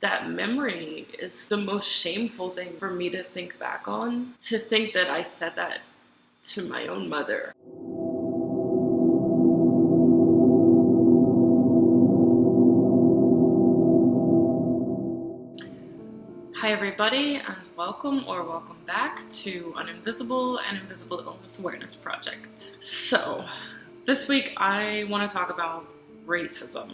That memory is the most shameful thing for me to think back on. To think that I said that to my own mother. Hi everybody, and welcome back to an Invisible and Invisible Illness Awareness Project. So, this week I want to talk about racism.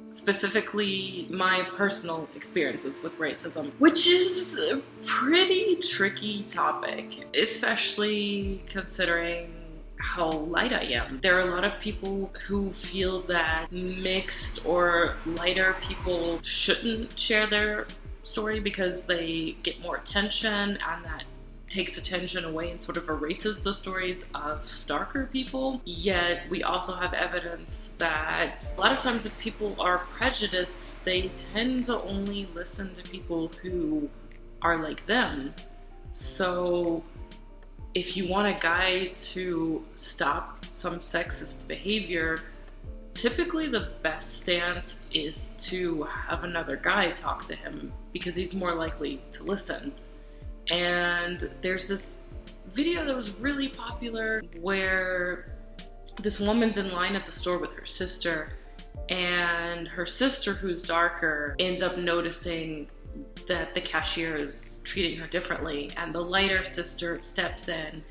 Specifically, my personal experiences with racism, which is a pretty tricky topic, especially considering how light I am. There are a lot of people who feel that mixed or lighter people shouldn't share their story because they get more attention, and that takes attention away and sort of erases the stories of darker people. Yet we also have evidence that a lot of times if people are prejudiced, they tend to only listen to people who are like them. So if you want a guy to stop some sexist behavior, typically the best stance is to have another guy talk to him because he's more likely to listen. And there's this video that was really popular where this woman's in line at the store with her sister, and her sister, who's darker, ends up noticing that the cashier is treating her differently, and the lighter sister steps in.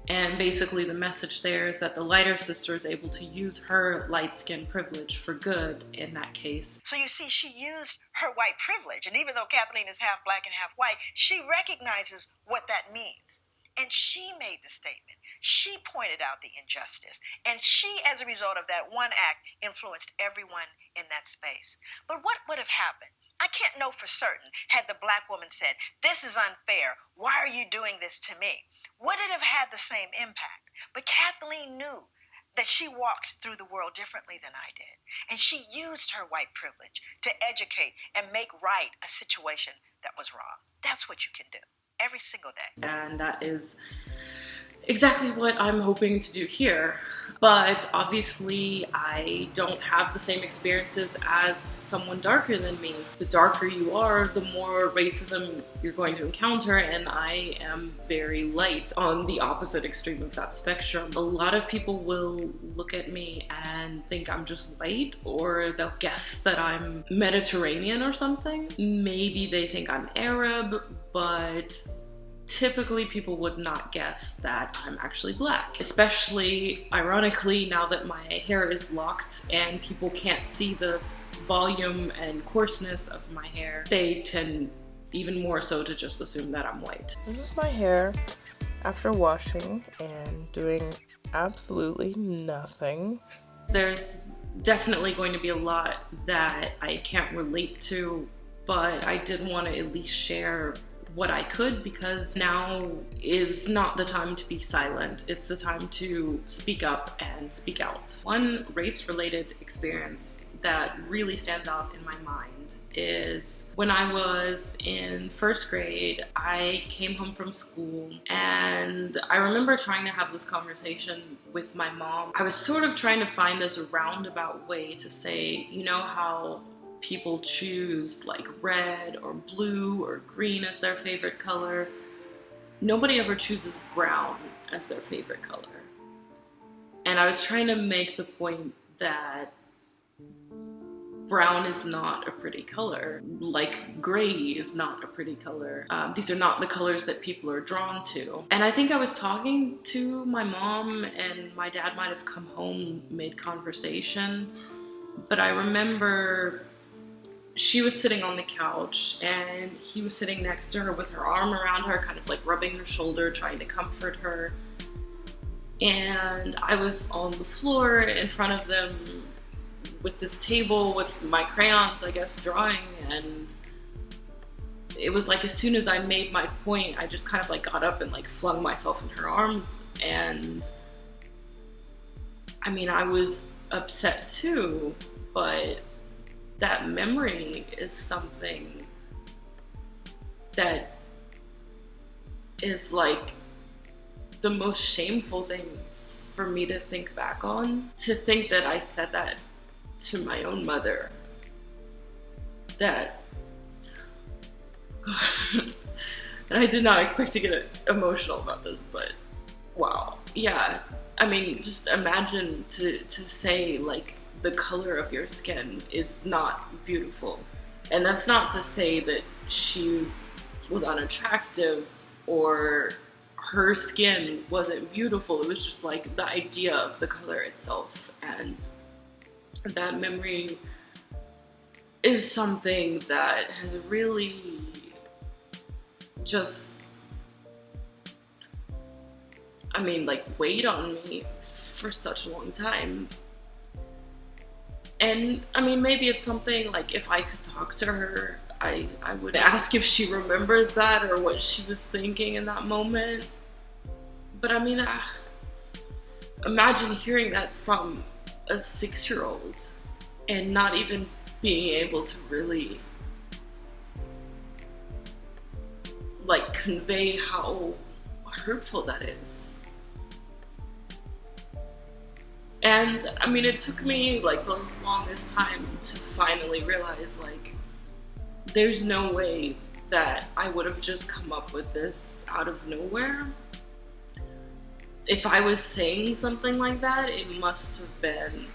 And basically the message there is that the lighter sister is able to use her light skin privilege for good in that case. So you see, she used her white privilege, and even though Kathleen is half black and half white, she recognizes what that means. And she made the statement. She pointed out the injustice. And she, as a result of that one act, influenced everyone in that space. But what would have happened? I can't know for certain had the black woman said, "This is unfair. Why are you doing this to me?" Would it have had the same impact? But Kathleen knew that she walked through the world differently than I did. And she used her white privilege to educate and make right a situation that was wrong. That's what you can do every single day. And that is exactly what I'm hoping to do here. But obviously I don't have the same experiences as someone darker than me. The darker you are, the more racism you're going to encounter, and I am very light on the opposite extreme of that spectrum. A lot of people will look at me and think I'm just white, or they'll guess that I'm Mediterranean or something. Maybe they think I'm Arab, but typically people would not guess that I'm actually black. Especially, ironically, now that my hair is locked and people can't see the volume and coarseness of my hair, they tend even more so to just assume that I'm white. This is my hair after washing and doing absolutely nothing. There's definitely going to be a lot that I can't relate to, but I did want to at least share what I could, because now is not the time to be silent. It's the time to speak up and speak out. One race-related experience that really stands out in my mind is when I was in first grade. I came home from school and I remember trying to have this conversation with my mom. I was sort of trying to find this roundabout way to say, you know how people choose like red or blue or green as their favorite color. Nobody ever chooses brown as their favorite color. And I was trying to make the point that brown is not a pretty color, like gray is not a pretty color. These are not the colors that people are drawn to. And I think I was talking to my mom, and my dad might have come home mid-conversation, but I remember she was sitting on the couch and he was sitting next to her with her arm around her, kind of like rubbing her shoulder, trying to comfort her. And I was on the floor in front of them with this table with my crayons, I guess, drawing. And it was like as soon as I made my point, I just kind of like got up and like flung myself in her arms. And I mean, I was upset too, but that memory is something that is like the most shameful thing for me to think back on. To think that I said that to my own mother, that And I did not expect to get emotional about this, but wow. Yeah, I mean, just imagine to say, like, the color of your skin is not beautiful. And that's not to say that she was unattractive or her skin wasn't beautiful. It was just like the idea of the color itself. And that memory is something that has really just, I mean, like, weighed on me for such a long time. And I mean, maybe it's something like, if I could talk to her, I would ask if she remembers that or what she was thinking in that moment. But I mean, imagine hearing that from a 6-year-old and not even being able to really, like, convey how hurtful that is. And I mean, it took me like the longest time to finally realize, like, there's no way that I would have just come up with this out of nowhere. If I was saying something like that, it must have been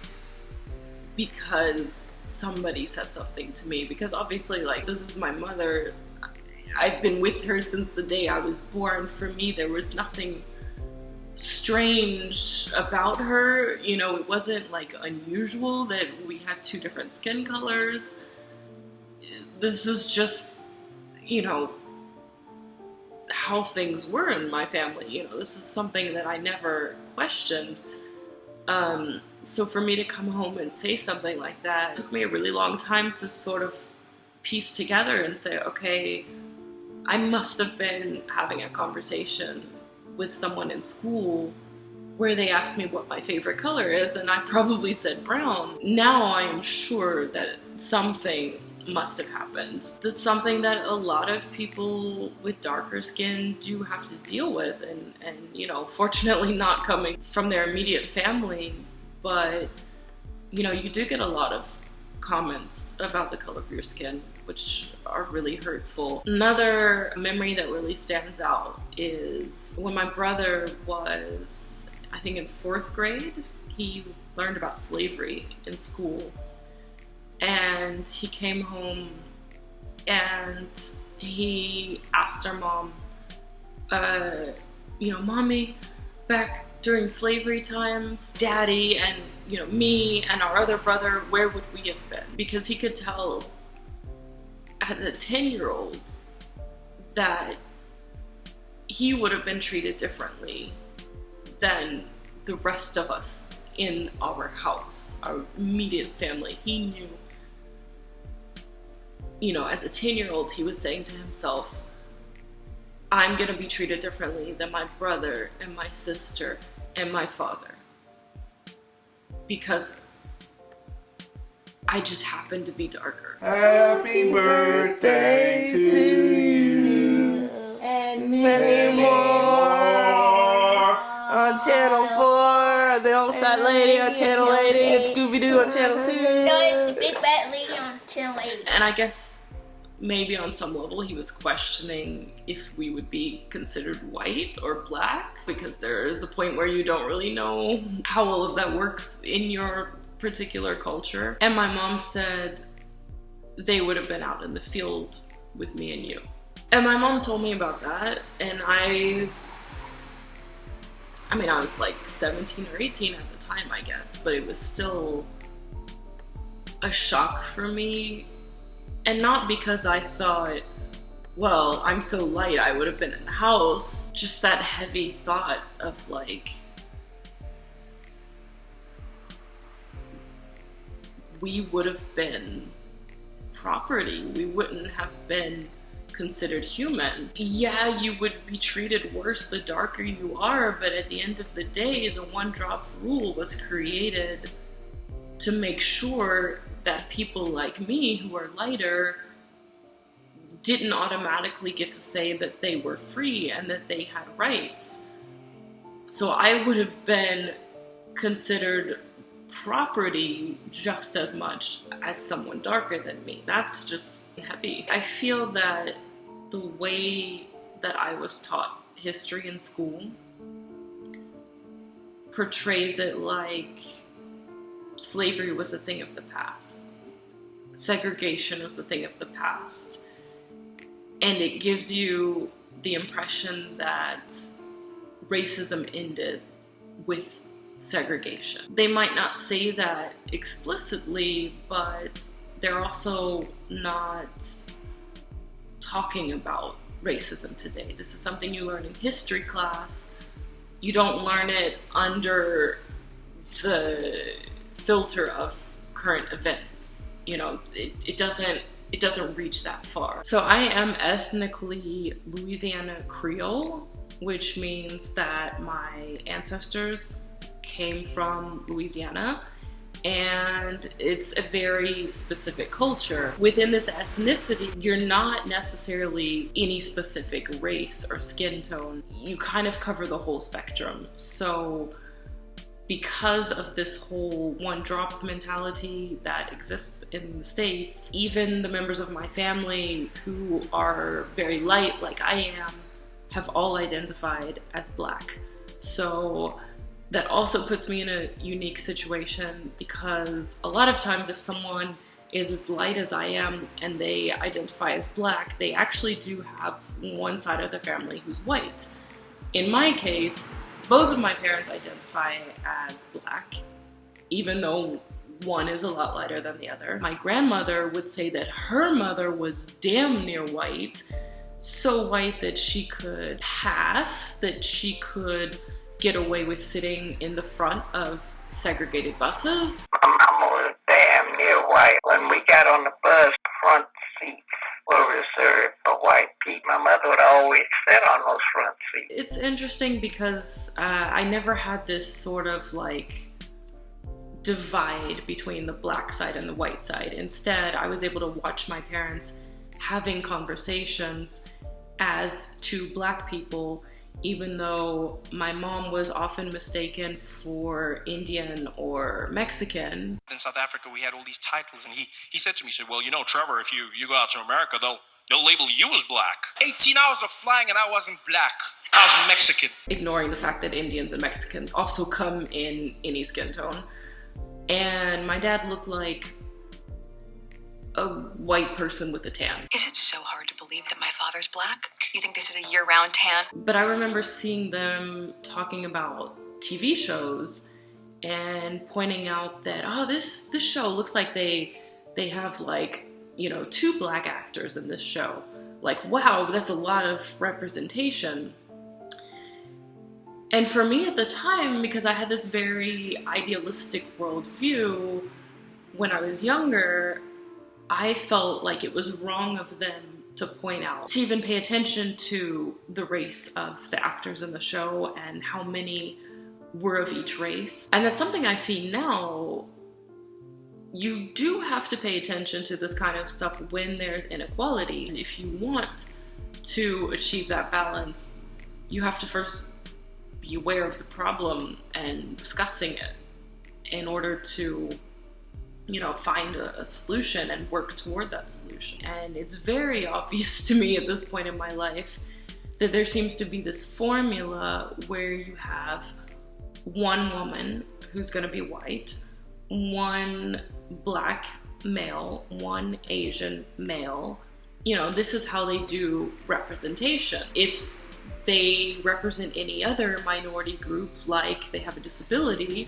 because somebody said something to me. Because obviously, like, this is my mother. I've been with her since the day I was born. For me, there was nothing strange about her. You know, it wasn't like unusual that we had 2 different skin colors. This is just, you know, how things were in my family. You know, this is something that I never questioned. So for me to come home and say something like that, it took me a really long time to sort of piece together and say, okay, I must have been having a conversation with someone in school where they asked me what my favorite color is, and I probably said brown. Now I am sure that something must have happened. That's something that a lot of people with darker skin do have to deal with, and you know, fortunately not coming from their immediate family, but you know, you do get a lot of comments about the color of your skin, which are really hurtful. Another memory that really stands out is when my brother was, I think, in 4th grade. He learned about slavery in school, and he came home and he asked our mom, you know, Mommy, back during slavery times, Daddy and, you know, me and our other brother, where would we have been? Because he could tell as a 10-year-old that he would have been treated differently than the rest of us in our house, our immediate family. He knew, you know, as a 10-year-old, he was saying to himself, I'm gonna be treated differently than my brother and my sister and my father, because I just happen to be darker. Happy birthday to you, And many more on Channel 4, The Old Fat Lady on Channel 80, and Scooby-Doo on Channel 2. No, it's the Big Fat Lady on Channel 8. And I guess maybe on some level he was questioning if we would be considered white or black, because there is a point where you don't really know how all of that works in your particular culture. And my mom said they would have been out in the field with me and you. And my mom told me about that, and I mean, I was like 17 or 18 at the time, I guess, but it was still a shock for me. And not because I thought, well, I'm so light, I would have been in the house. Just that heavy thought of, like, we would have been property. We wouldn't have been considered human. Yeah, you would be treated worse the darker you are, but at the end of the day, the one drop rule was created to make sure that people like me who are lighter didn't automatically get to say that they were free and that they had rights. So I would have been considered property just as much as someone darker than me. That's just heavy. I feel that the way that I was taught history in school portrays it like slavery was a thing of the past. Segregation was a thing of the past. And it gives you the impression that racism ended with segregation. They might not say that explicitly, but they're also not talking about racism today. This is something you learn in history class. You don't learn it under the filter of current events. You know, it doesn't reach that far. So I am ethnically Louisiana Creole, which means that my ancestors came from Louisiana, and it's a very specific culture. Within this ethnicity, you're not necessarily any specific race or skin tone. You kind of cover the whole spectrum. So because of this whole one drop mentality that exists in the States, even the members of my family who are very light like I am have all identified as Black. So that also puts me in a unique situation, because a lot of times if someone is as light as I am and they identify as Black, they actually do have one side of the family who's white. In my case, both of my parents identify as Black, even though one is a lot lighter than the other. My grandmother would say that her mother was damn near white, so white that she could pass, that she could get away with sitting in the front of segregated buses. My mama was damn near white. When we got on the bus, front seats were reserved for white people. My mother would always sit on those front seats. It's interesting because I never had this sort of like divide between the Black side and the white side. Instead, I was able to watch my parents having conversations as two Black people, even though my mom was often mistaken for Indian or Mexican. In South Africa, we had all these titles, and he said to me, he said, well, you know, Trevor, if you go out to America, they'll label you as Black. 18 hours of flying and I wasn't Black. I was Mexican. Ignoring the fact that Indians and Mexicans also come in any skin tone. And my dad looked like a white person with a tan. Is it so hard to believe that my father's Black? You think this is a year-round tan? But I remember seeing them talking about TV shows and pointing out that, oh, this show looks like they have like, you know, 2 Black actors in this show. Like, wow, that's a lot of representation. And for me at the time, because I had this very idealistic worldview when I was younger, I felt like it was wrong of them to point out, to even pay attention to the race of the actors in the show and how many were of each race. And that's something I see now. You do have to pay attention to this kind of stuff when there's inequality. And if you want to achieve that balance, you have to first be aware of the problem and discussing it in order to, you know, find a solution and work toward that solution. And it's very obvious to me at this point in my life that there seems to be this formula where you have one woman who's going to be white, one Black male, one Asian male. You know, this is how they do representation. If they represent any other minority group, like they have a disability,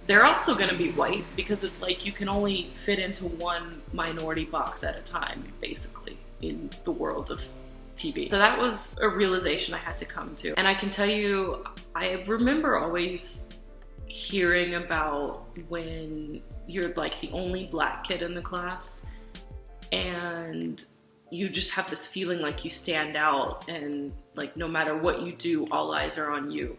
they're also going to be white, because it's like you can only fit into one minority box at a time, basically, in the world of TV. So that was a realization I had to come to. And I can tell you, I remember always hearing about when you're like the only Black kid in the class and you just have this feeling like you stand out, and like no matter what you do, all eyes are on you.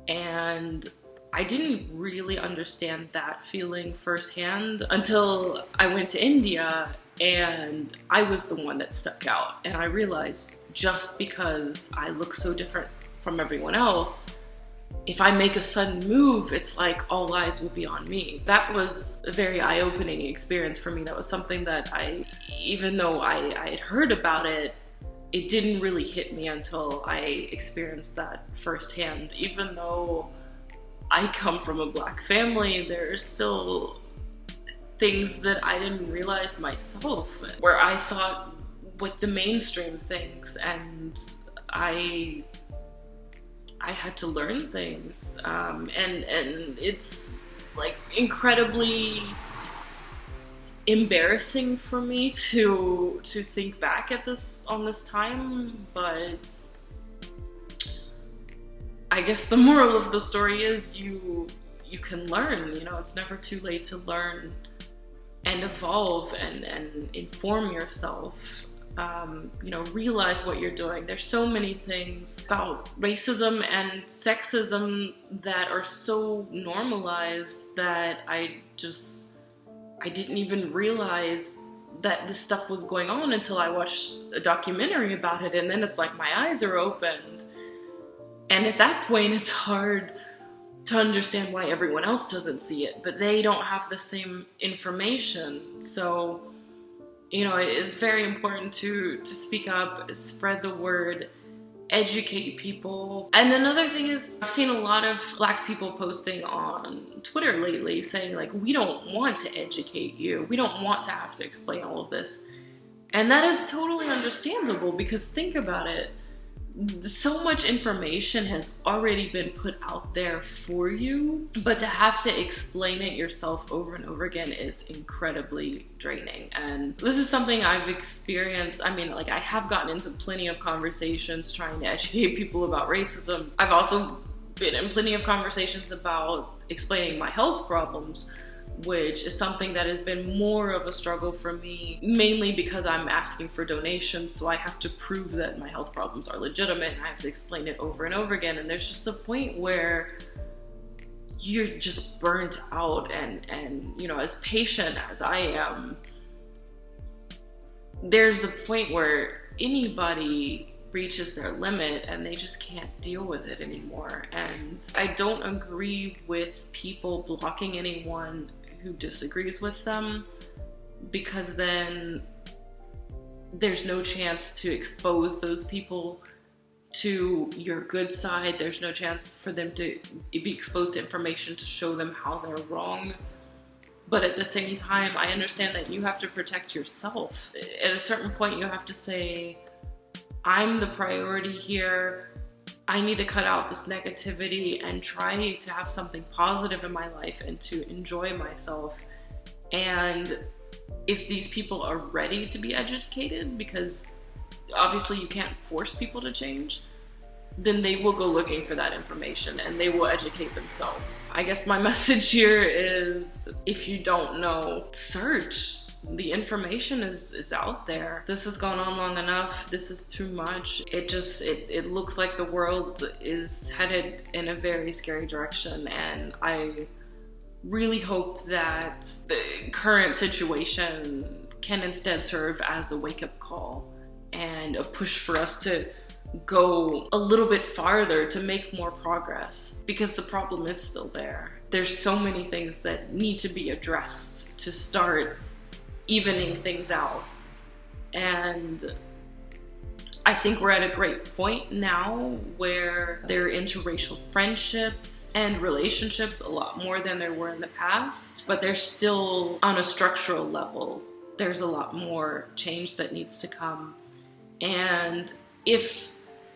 And I didn't really understand that feeling firsthand until I went to India and I was the one that stuck out. And I realized just because I look so different from everyone else, if I make a sudden move, it's like all eyes will be on me. That was a very eye-opening experience for me. That was something that even though I had heard about it, it didn't really hit me until I experienced that firsthand. Even though I come from a Black family, there's still things that I didn't realize myself, where I thought with the mainstream things, and I had to learn things, and it's like incredibly embarrassing for me to think back at this time, but I guess the moral of the story is you can learn. You know, it's never too late to learn and evolve and inform yourself. You know, realize what you're doing. There's so many things about racism and sexism that are so normalized that I didn't even realize that this stuff was going on until I watched a documentary about it, and then it's like my eyes are opened. And at that point, it's hard to understand why everyone else doesn't see it, but they don't have the same information. So, you know, it is very important to speak up, spread the word, educate people. And another thing is, I've seen a lot of Black people posting on Twitter lately saying, like, we don't want to educate you. We don't want to have to explain all of this. And that is totally understandable, because think about it. So much information has already been put out there for you, but to have to explain it yourself over and over again is incredibly draining. And this is something I've experienced. I mean, like, I have gotten into plenty of conversations trying to educate people about racism. I've also been in plenty of conversations about explaining my health problems, which is something that has been more of a struggle for me, mainly because I'm asking for donations, so I have to prove that my health problems are legitimate, and I have to explain it over and over again. And there's just a point where you're just burnt out, and you know, as patient as I am, there's a point where anybody reaches their limit and they just can't deal with it anymore. And I don't agree with people blocking anyone who disagrees with them, because then there's no chance to expose those people to your good side. There's no chance for them to be exposed to information to show them how they're wrong. But at the same time, I understand that you have to protect yourself. At a certain point, you have to say, I'm the priority here. I need to cut out this negativity and try to have something positive in my life and to enjoy myself. And if these people are ready to be educated, because obviously you can't force people to change, then they will go looking for that information and they will educate themselves. I guess my message here is, if you don't know, search. The information is out there. This has gone on long enough. This is too much. It looks like the world is headed in a very scary direction, and I really hope that the current situation can instead serve as a wake-up call and a push for us to go a little bit farther to make more progress, because the problem is still there. There's so many things that need to be addressed to start evening things out. And I think we're at a great point now where there are interracial friendships and relationships a lot more than there were in the past, but there's still, on a structural level, there's a lot more change that needs to come. And if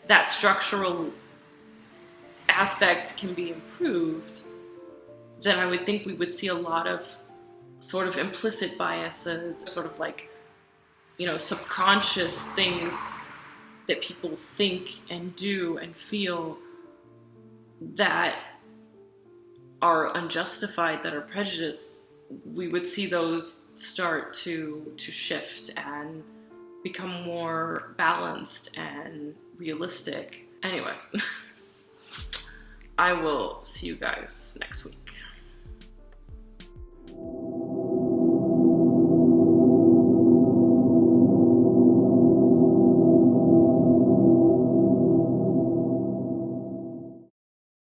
that structural aspect can be improved, then I would think we would see a lot of sort of implicit biases, sort of like, you know, subconscious things that people think and do and feel that are unjustified, that are prejudiced. We would see those start to shift and become more balanced and realistic. Anyways, I will see you guys next week.